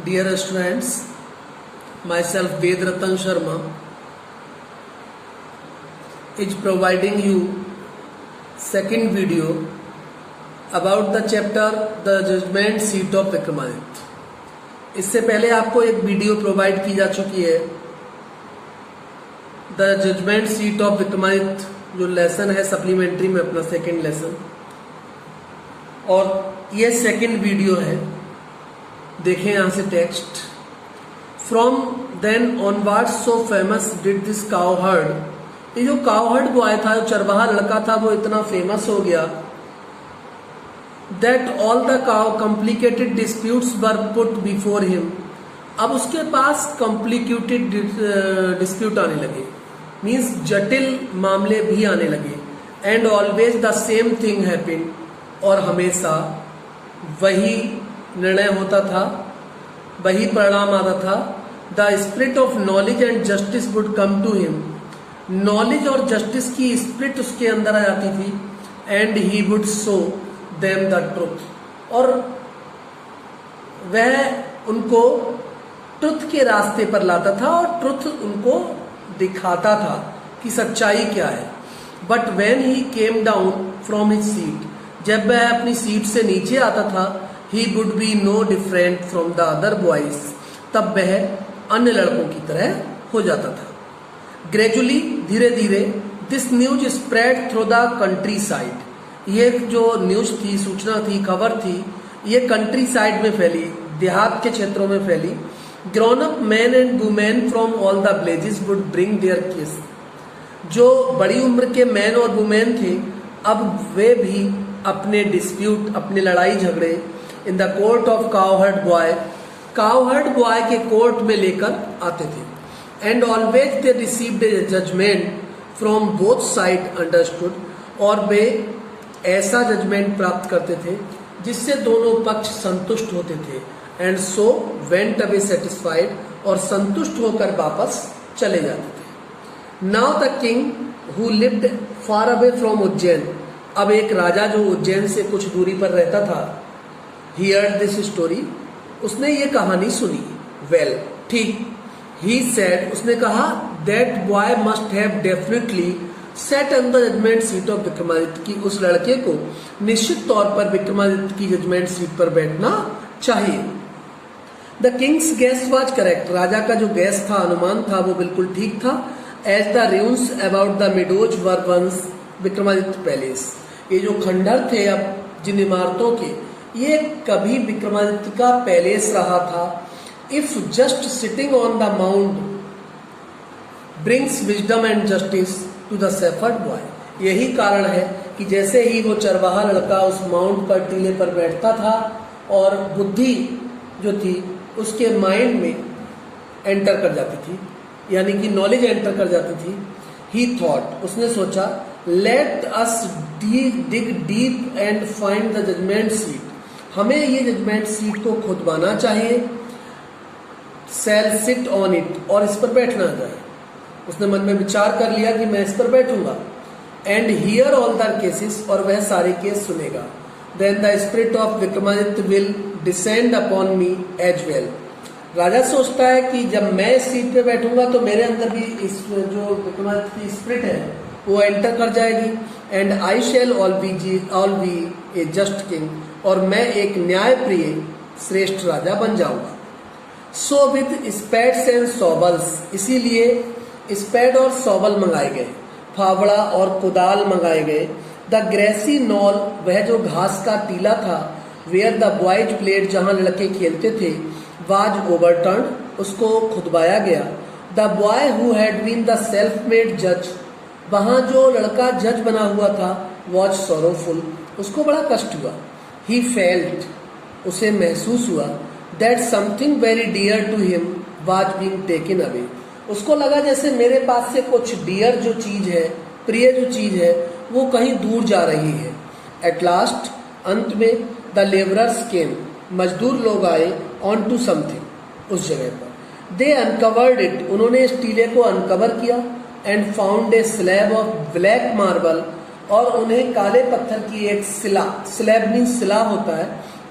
Dear students, myself Ved Ratan Sharma is providing you second video about the chapter The Judgment Seat of Vikramaditya. इससे पहले आपको एक video provide की जा चुकी है the judgment seat of Vikramaditya, जो लेसन है सप्लीमेंट्री में अपना सेकंड लेसन, और ये सेकंड वीडियो है। देखें यहां से text. From then onward so famous did this cowherd. ये जो काउहर्ड बॉय था, जो चरवाहा लड़का था, वो इतना फेमस हो गया that all the complicated disputes were put before him. अब उसके पास कॉम्प्लिकेटेड डिस्प्यूट आने लगे, मीन्स जटिल मामले भी आने लगे। And always the same thing happened, और हमेशा वही निर्णय होता था, वही परिणाम आता था। The spirit of knowledge and justice would come to him. Knowledge और जस्टिस की स्पिरिट उसके अंदर आ जाती थी। And he would show them the truth, और वह उनको ट्रुथ के रास्ते पर लाता था और ट्रुथ उनको दिखाता था कि सच्चाई क्या है। But when he came down from his seat, जब वह अपनी सीट से नीचे आता था, he would be no different from the other boys, तब वह अन्य लड़कों की तरह हो जाता था। ग्रेजुअली, धीरे धीरे, this news spread through the country side. ये जो न्यूज थी, सूचना थी, खबर थी, ये कंट्री साइड में फैली, देहात के क्षेत्रों में फैली। Grown up man and women from all the villages would bring their case. जो बड़ी उम्र के मैन और वुमेन थे, अब वे भी अपने डिस्प्यूट, अपने लड़ाई झगड़े in the court of cowherd boy, cowherd boy के कोर्ट में लेकर आते थे। And always they received a judgment from both side understood, और वे ऐसा जजमेंट प्राप्त करते थे जिससे दोनों पक्ष संतुष्ट होते थे। And so went away satisfied, और संतुष्ट होकर वापस चले जाते थे। Now the king who lived far away from Ujjain. अब एक राजा जो उज्जैन से कुछ दूरी पर रहता था, he heard this story, उसने ये कहानी सुनी। वेल, ठीक, he said, उसने कहा, that boy must have definitely sat on the judgment seat of Vikramaditya, की उस लड़के को निश्चित तौर पर विक्रमादित्य की जजमेंट सीट पर बैठना चाहिए। The king's guess was correct. राजा का जो गेस था, अनुमान था, वो बिल्कुल ठीक था। As the rooms about the meadows were once Vikramaditya palace. ये जो खंडर थे अब जिन इमारतों के, ये कभी विक्रमादित्य का पैलेस रहा था। If just sitting on the mount brings wisdom and justice to the shepherd boy. यही कारण है कि जैसे ही वो चरवाहा लड़का उस माउंट पर, टीले पर बैठता था, और बुद्धि जो थी उसके माइंड में एंटर कर जाती थी, यानी कि नॉलेज एंटर कर जाती थी। ही थॉट, उसने सोचा, let us dig deep and find the judgment seat. हमें ये जजमेंट सीट को खुदवाना चाहिए। सेल सिट ऑन इट, और इस पर बैठना चाहिए। उसने मन में विचार कर लिया कि मैं इस पर बैठूंगा। And here all the cases, और वह सारे केस सुनेगा। Then the spirit of Vikramaditya will descend upon me as well. राजा सोचता है कि जब मैं इस सीट पे बैठूंगा तो मेरे अंदर भी इस जो विक्रमादित्य की स्पिरिट है वो एंटर कर जाएगी। And I shall all be a just king, और मैं एक न्यायप्रिय श्रेष्ठ राजा बन जाऊंगा। सो विद स्पैड्स एंड सॉबल्स, इसीलिए स्पैड और सॉबल मंगाए गए, फावड़ा और कुदाल मंगाए गए। द ग्रेसी नॉल, वह जो घास का टीला था, वेयर द बॉयज प्लेड, जहां लड़के खेलते थे, वाज ओवरटर्न, उसको खुदवाया गया। The boy who had been the self made जज, वहां जो लड़का जज बना हुआ था, वॉज सॉरोफुल, उसको बड़ा कष्ट हुआ। ही फेल्ट, उसे महसूस हुआ, that something very dear to him was being taken away. उसको लगा जैसे मेरे पास से कुछ डियर जो चीज है, प्रिय जो चीज है, वो कहीं दूर जा रही है। एट लास्ट, अंत में, द लेबरर्स केम, मजदूर लोग आए, ऑन टू समथिंग, उस जगह पर। दे अनकवर्ड इट, उन्होंने इस टीले को अनकवर किया। And found a slab of black marble, और उन्हें काले पत्थर की एक शिला, स्लैब मीन्स शिला होता है,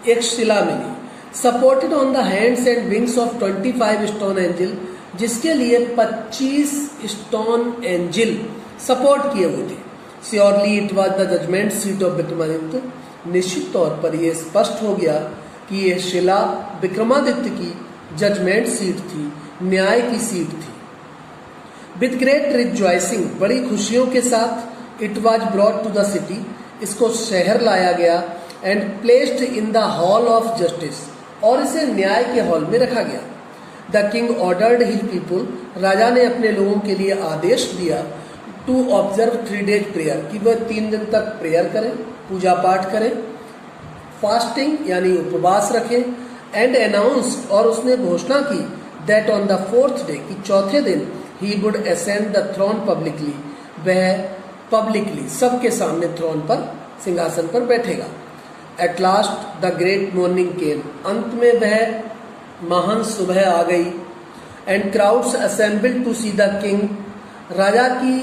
एक शिला मिली। Supported on the hands and wings of 25 stone angel, जिसके लिए 25 स्टोन एंजल सपोर्ट किए हुए थे। Surely it was the judgment seat of Vikramaditya, निश्चित तौर पर यह स्पष्ट हो गया कि यह शिला विक्रमादित्य की जजमेंट सीट थी, न्याय की सीट थी। विद ग्रेट रिजॉइसिंग, बड़ी खुशियों के साथ, it was brought to the city, इसको शहर लाया गया, and placed in the hall of justice, और इसे न्याय के हॉल में रखा गया। The king ordered his people, राजा ने अपने लोगों के लिए आदेश दिया, टू ऑब्जर्व 3 days प्रेयर, कि वह 3 दिन तक प्रेयर करें, पूजा पाठ करें, फास्टिंग यानी उपवास रखें, एंड अनाउंस, और उसने घोषणा की, that on the 4th day, कि चौथे दिन, he would ascend the throne publicly, वह पब्लिकली सबके सामने थ्रोन पर, सिंहासन पर बैठेगा। At last the great morning came, अंत में वह महान सुबह आ गई। And crowds assembled to see the king, राजा की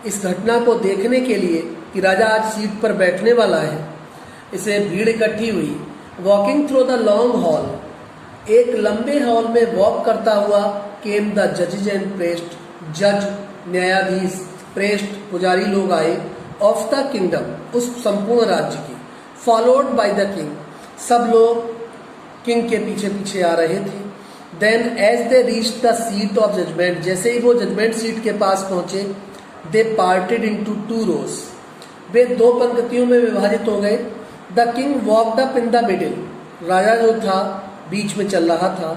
इस घटना को देखने के लिए कि राजा आज सीट पर बैठने वाला है, इसे भीड़ इकट्ठी हुई। Walking through the long haul, एक लंबे हॉल में वॉक करता हुआ, केम द जजेज एंड प्रेस्ट, जज न्यायाधीश, प्रेस्ट पुजारी लोग आए, ऑफ द किंगडम, उस संपूर्ण राज्य की, फॉलोड बाय द किंग, सब लोग किंग के पीछे पीछे आ रहे थे। Then as they reach the seat of judgment, जैसे ही वो जजमेंट सीट के पास पहुंचे, दे पार्टेड इनटू 2 rows, वे 2 पंक्तियों में विभाजित हो गए। The king walked up in the middle, राजा जो था बीच में चल रहा था।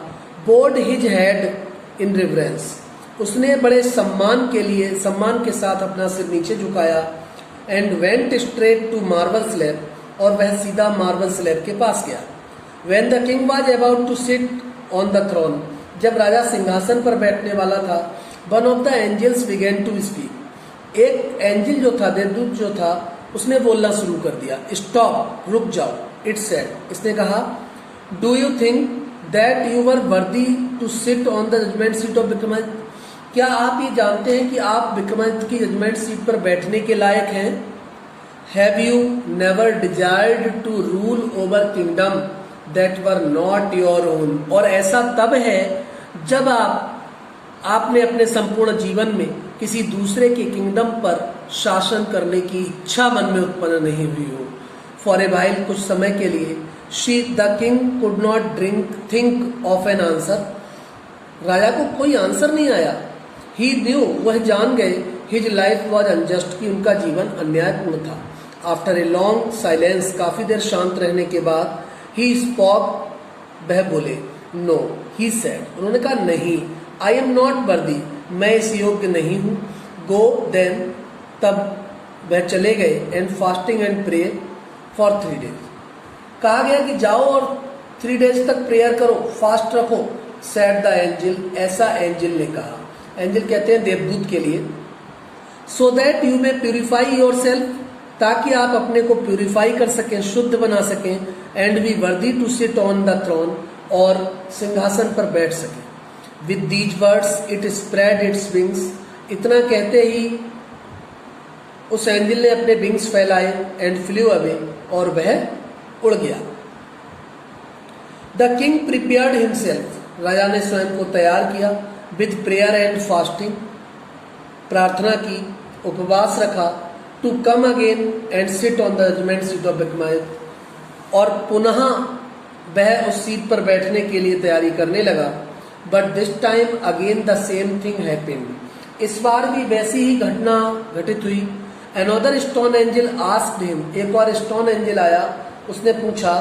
Bowed his head in reverence, उसने बड़े सम्मान के साथ अपना सिर नीचे झुकाया। And went straight to marble slab, और वह सीधा मार्बल स्लैब के पास गया। When the king was about to sit on the throne, जब राजा सिंहासन पर बैठने वाला था, one of the angels began to speak, एक एंजल जो था, देवदूत जो था, उसने बोलना शुरू कर दिया। स्टॉप, रुक जाओ, इट सेड, इसने कहा, do you think that you were worthy to sit on the judgment seat of Vikramaditya, क्या आप ये जानते हैं कि आप विक्रमादित्य की जजमेंट सीट पर बैठने के लायक हैं? Have you never desired to rule over kingdom that were not your own, और ऐसा तब है जब आपने अपने संपूर्ण जीवन में किसी दूसरे के किंगडम पर शासन करने की इच्छा मन में उत्पन्न नहीं हुई हो। फॉर ए वाइल, कुछ समय के लिए, she the king could not think of an answer, राजा को कोई आंसर नहीं आया। ही न्यू, वह जान गए, हिज लाइफ वॉज अनजस्ट, कि उनका जीवन अन्यायपूर्ण था। आफ्टर ए लॉन्ग साइलेंस, काफी देर शांत रहने के बाद, ही स्पॉक, वह बोले, नो, ही सेड, उन्होंने कहा नहीं, आई एम नॉट वर्दी, मैं इस योग्य नहीं हूं। गो देन, तब वह चले गए, and fasting and prayer for 3 days, कहा गया कि जाओ और 3 days तक प्रेयर करो, फास्ट रखो। सेड द एंजल, ऐसा एंजल ने कहा, एंजल कहते हैं देवदूत के लिए, so that you may purify your self, ताकि आप अपने को प्यूरिफाई कर सकें, शुद्ध बना सकें, and be worthy to sit on the throne, और सिंहासन पर बैठ सकें। With these words it spread its wings, इतना कहते ही उस एंजल ने अपने विंग्स फैलाए, एंड फ्लू अवे, और वह उड़ गया। द किंग प्रिपेयर्ड हिमसेल्फ, राजा ने स्वयं को तैयार किया। विद प्रेयर एंड फास्टिंग, प्रार्थना की, उपवास रखा। To come again and sit on the judgment seat of Vikramaditya, और पुनः वह उस सीट पर बैठने के लिए तैयारी करने लगा। But this time again the same thing happened, इस बार भी वैसी ही घटना घटित हुई। Another stone angel asked him, एक और स्टोन एंजल आया, उसने पूछा,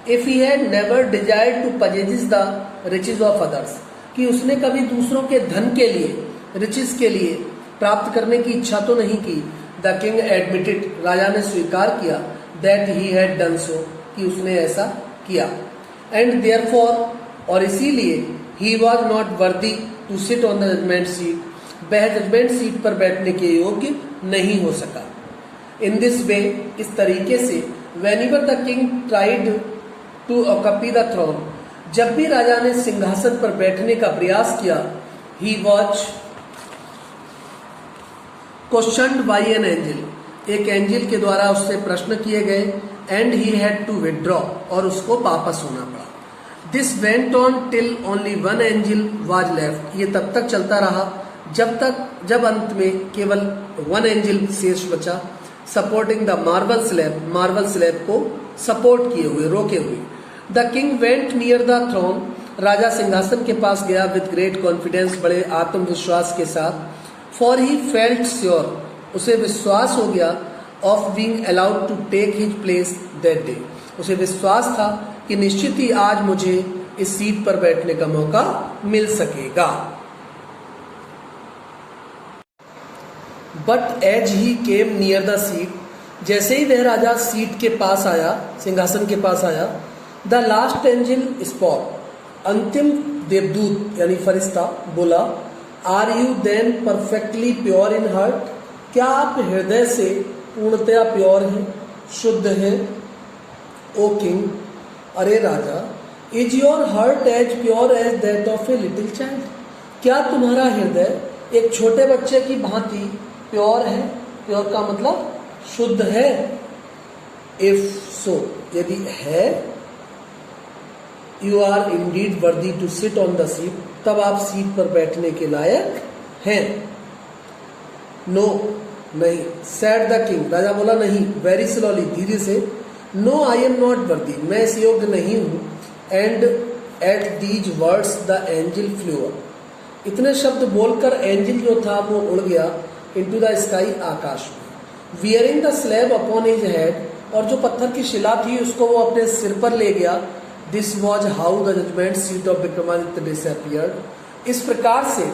if he had never desired to possess the riches of others, कि उसने कभी दूसरों के धन के लिए, रिचेज के लिए प्राप्त करने की इच्छा तो नहीं की। द किंग एडमिटेड, राजा ने स्वीकार किया, that he had done so, कि उसने ऐसा किया। एंड देयरफॉर, और इसीलिए, he was not worthy to sit on the judgment seat, वह जजमेंट सीट पर बैठने के योग्य नहीं हो सका। इन दिस वे, इस तरीके से, whenever the king tried to occupy the throne, जब भी राजा ने सिंहासन पर बैठने का प्रयास किया, he was questioned by an angel, एक एंजल के द्वारा उससे प्रश्न किए गए, and he had to withdraw, और उसको वापस होना पड़ा। This went on till only one angel was left. ये तब तक चलता रहा जब अंत में केवल वन एंजल शेष बचा, सपोर्टिंग द मार्बल स्लैब को सपोर्ट किए हुए, रोके हुए। The king went near the throne, राजा सिंहासन के पास गया विद ग्रेट कॉन्फिडेंस, बड़े आत्मविश्वास के साथ। फॉर ही फेल्ट श्योर, उसे विश्वास हो गया, of being allowed to take his place that day, उसे विश्वास था कि निश्चित ही आज मुझे इस सीट पर बैठने का मौका मिल सकेगा। But as he came near the seat, जैसे ही वह राजा सीट के पास आया, सिंहासन के पास आया, द लास्ट एंजल स्पॉक, अंतिम देवदूत यानी फरिश्ता बोला, are you then perfectly pure in heart, क्या आप हृदय से पूर्णतया प्योर हैं, शुद्ध हैं? ओ किंग, अरे राजा, is your heart as pure as that of a little child, क्या तुम्हारा हृदय एक छोटे बच्चे की भांति प्योर है? प्योर का मतलब शुद्ध है। इफ सो, यदि है, you are indeed worthy to sit on the seat, तब आप सीट पर बैठने के लायक हैं। नो, नहीं। सैड द किंग, राजा बोला नहीं, वेरी स्लोली, धीरे से। No I am not worthy, मैं इस योग्य नहीं हूं। And at these words the angel flu, इतने शब्द बोलकर एंजल जो था वो उड़ गया इनटू द स्काई, आकाश में। Wearing the slab upon his head, और जो पत्थर की शिला थी उसको वो अपने सिर पर ले गया। This was how the judgment seat of Vikramaditya disappeared, इस प्रकार से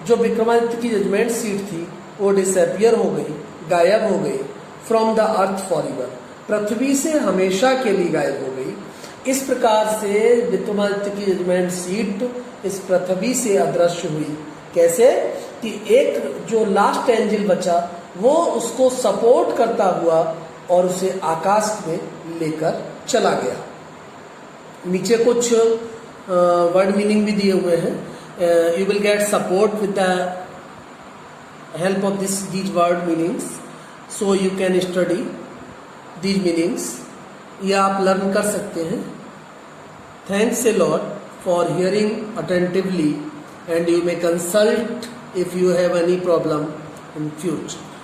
जो विक्रमादित्य की जजमेंट सीट थी वो डिसअपियर हो गई, गायब हो गई। From the earth forever, पृथ्वी से हमेशा के लिए गायब हो गई। इस प्रकार से विक्रमादित्य की जजमेंट सीट इस पृथ्वी से अदृश्य हुई। कैसे? कि एक जो लास्ट एंजल बचा वो उसको सपोर्ट करता हुआ और उसे आकाश में लेकर चला गया। नीचे कुछ वर्ड मीनिंग भी दिए हुए हैं। You will get support with the help of these word meanings, so you can study these meanings, ये आप लर्न कर सकते हैं। Thanks a lot for hearing attentively, and you may consult if you have any problem in future.